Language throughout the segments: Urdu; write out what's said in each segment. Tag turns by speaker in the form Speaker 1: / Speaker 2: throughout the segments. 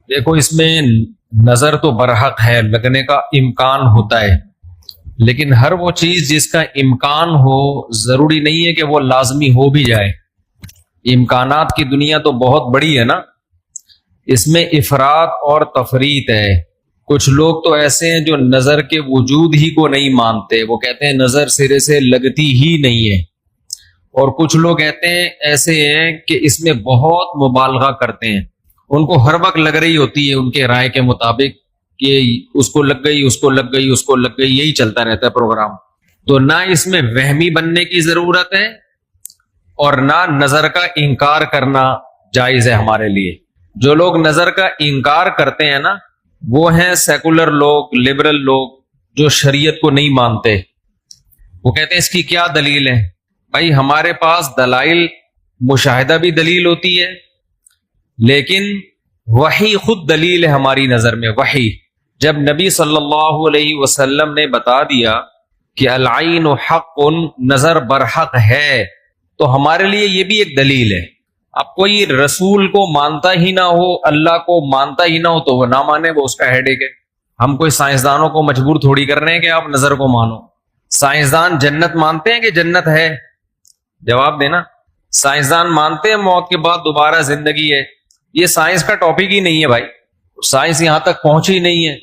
Speaker 1: دیکھو اس میں نظر تو برحق ہے، لگنے کا امکان ہوتا ہے، لیکن ہر وہ چیز جس کا امکان ہو ضروری نہیں ہے کہ وہ لازمی ہو بھی جائے۔ امکانات کی دنیا تو بہت بڑی ہے نا، اس میں افراط اور تفریط ہے۔ کچھ لوگ تو ایسے ہیں جو نظر کے وجود ہی کو نہیں مانتے، وہ کہتے ہیں نظر سرے سے لگتی ہی نہیں ہے، اور کچھ لوگ کہتے ہیں ایسے ہیں کہ اس میں بہت مبالغہ کرتے ہیں، ان کو ہر وقت لگ رہی ہوتی ہے ان کے رائے کے مطابق کہ اس کو لگ گئی، اس کو لگ گئی، اس کو لگ گئی، یہی چلتا رہتا ہے پروگرام۔ تو نہ اس میں وہمی بننے کی ضرورت ہے اور نہ نظر کا انکار کرنا جائز ہے ہمارے لیے۔ جو لوگ نظر کا انکار کرتے ہیں نا، وہ ہیں سیکولر لوگ، لبرل لوگ، جو شریعت کو نہیں مانتے۔ وہ کہتے ہیں اس کی کیا دلیل ہے؟ بھائی ہمارے پاس دلائل، مشاہدہ بھی دلیل ہوتی ہے، لیکن وحی خود دلیل ہے ہماری نظر میں۔ وحی جب نبی صلی اللہ علیہ وسلم نے بتا دیا کہ العین حق، نظر برحق ہے، تو ہمارے لیے یہ بھی ایک دلیل ہے۔ اب کوئی رسول کو مانتا ہی نہ ہو، اللہ کو مانتا ہی نہ ہو، تو وہ نہ مانے، وہ اس کا ہیڈیک ہے۔ ہم کوئی سائنسدانوں کو مجبور تھوڑی کر رہے ہیں کہ آپ نظر کو مانو۔ سائنسدان جنت مانتے ہیں کہ جنت ہے؟ جواب دینا۔ سائنسدان مانتے ہیں موت کے بعد دوبارہ زندگی ہے؟ یہ سائنس کا ٹاپک ہی نہیں ہے بھائی، سائنس یہاں تک پہنچی نہیں ہے۔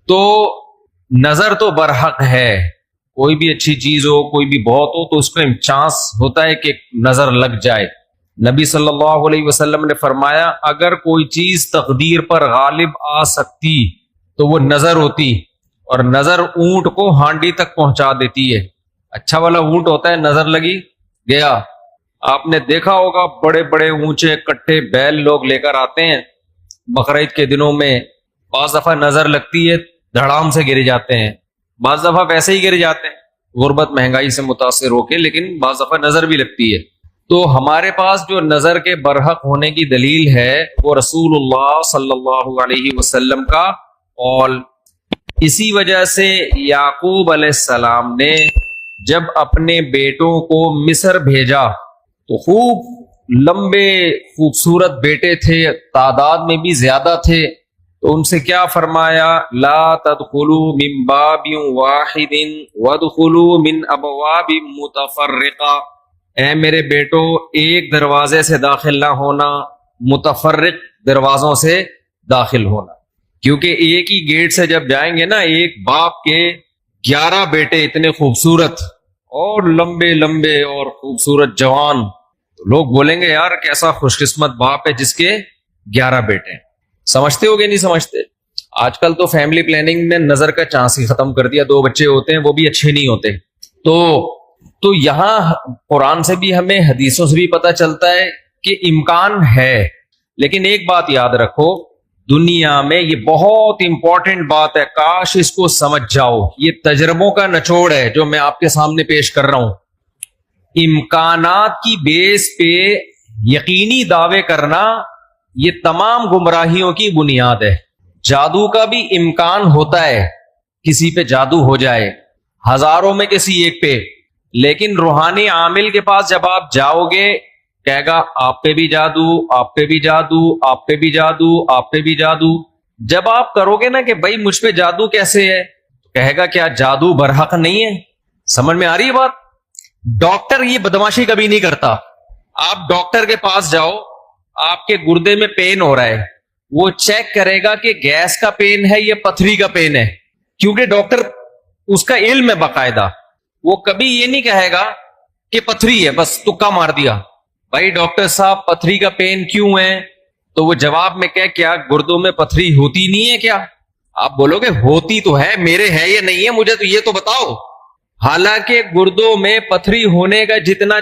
Speaker 1: تو نظر تو برحق ہے، کوئی بھی اچھی چیز ہو، کوئی بھی بہت ہو، تو اس کا چانس ہوتا ہے کہ نظر لگ جائے۔ نبی صلی اللہ علیہ وسلم نے فرمایا اگر کوئی چیز تقدیر پر غالب آ سکتی تو وہ نظر ہوتی، اور نظر اونٹ کو ہانڈی تک پہنچا دیتی ہے۔ اچھا والا اونٹ ہوتا ہے، نظر لگی گیا۔ آپ نے دیکھا ہوگا بڑے بڑے اونچے کٹے بیل لوگ لے کر آتے ہیں بقرعید کے دنوں میں، بعض دفعہ نظر لگتی ہے دھڑام سے گر جاتے ہیں، بعض دفعہ ویسے ہی گر جاتے ہیں غربت مہنگائی سے متاثر ہو کے، لیکن بعض دفعہ نظر بھی لگتی ہے۔ تو ہمارے پاس جو نظر کے برحق ہونے کی دلیل ہے وہ رسول اللہ صلی اللہ علیہ وسلم کا قول۔ اسی وجہ سے یعقوب علیہ السلام نے جب اپنے بیٹوں کو مصر بھیجا تو خوب لمبے خوبصورت بیٹے تھے، تعداد میں بھی زیادہ تھے، تو ان سے کیا فرمایا؟ لا تدخلوا من باب واحد وادخلوا من ابواب متفرقہ۔ اے میرے بیٹو، ایک دروازے سے داخل نہ ہونا، متفرق دروازوں سے داخل ہونا، کیونکہ ایک ہی گیٹ سے جب جائیں گے نا، ایک باپ کے 11 بیٹے اتنے خوبصورت اور لمبے لمبے اور خوبصورت جوان، تو لوگ بولیں گے یار کیسا خوش قسمت باپ ہے جس کے 11 بیٹے ہیں۔ سمجھتے ہو گے نہیں سمجھتے؟ آج کل تو فیملی پلاننگ نے نظر کا چانس ہی ختم کر دیا، 2 بچے ہوتے ہیں وہ بھی اچھے نہیں ہوتے۔ تو یہاں قرآن سے بھی ہمیں، حدیثوں سے بھی پتہ چلتا ہے کہ امکان ہے، لیکن ایک بات یاد رکھو، دنیا میں یہ بہت امپورٹنٹ بات ہے، کاش اس کو سمجھ جاؤ، یہ تجربوں کا نچوڑ ہے جو میں آپ کے سامنے پیش کر رہا ہوں۔ امکانات کی بیس پہ یقینی دعوے کرنا یہ تمام گمراہیوں کی بنیاد ہے۔ جادو کا بھی امکان ہوتا ہے، کسی پہ جادو ہو جائے، ہزاروں میں کسی ایک پہ، لیکن روحانی عامل کے پاس جب آپ جاؤ گے کہے گا آپ پہ بھی جادو، آپ پہ بھی جادو، آپ پہ بھی جادو، آپ پہ بھی جادو۔ جب آپ کرو گے نا کہ بھائی مجھ پہ جادو کیسے ہے، کہے گا کیا جادو برحق نہیں ہے؟ سمجھ میں آ رہی ہے بات؟ ڈاکٹر یہ بدماشی کبھی نہیں کرتا۔ آپ ڈاکٹر کے پاس جاؤ، آپ کے گردے میں پین ہو رہا ہے، وہ چیک کرے گا کہ گیس کا پین ہے یا پتھری کا پین ہے، کیونکہ ڈاکٹر اس کا علم ہے باقاعدہ۔ وہ کبھی یہ نہیں کہے گا کہ پتھری ہے بس تکا مار دیا، بھائی ڈاکٹر صاحب پتھری کا پین کیوں ہے؟ تو وہ جواب میں کہ کیا گردوں میں پتھری ہوتی نہیں ہے کیا؟ آپ بولو گے ہوتی تو ہے، میرے ہے یا نہیں ہے، مجھے تو یہ تو بتاؤ۔ حالانکہ گردوں میں پتھری ہونے کا جتنا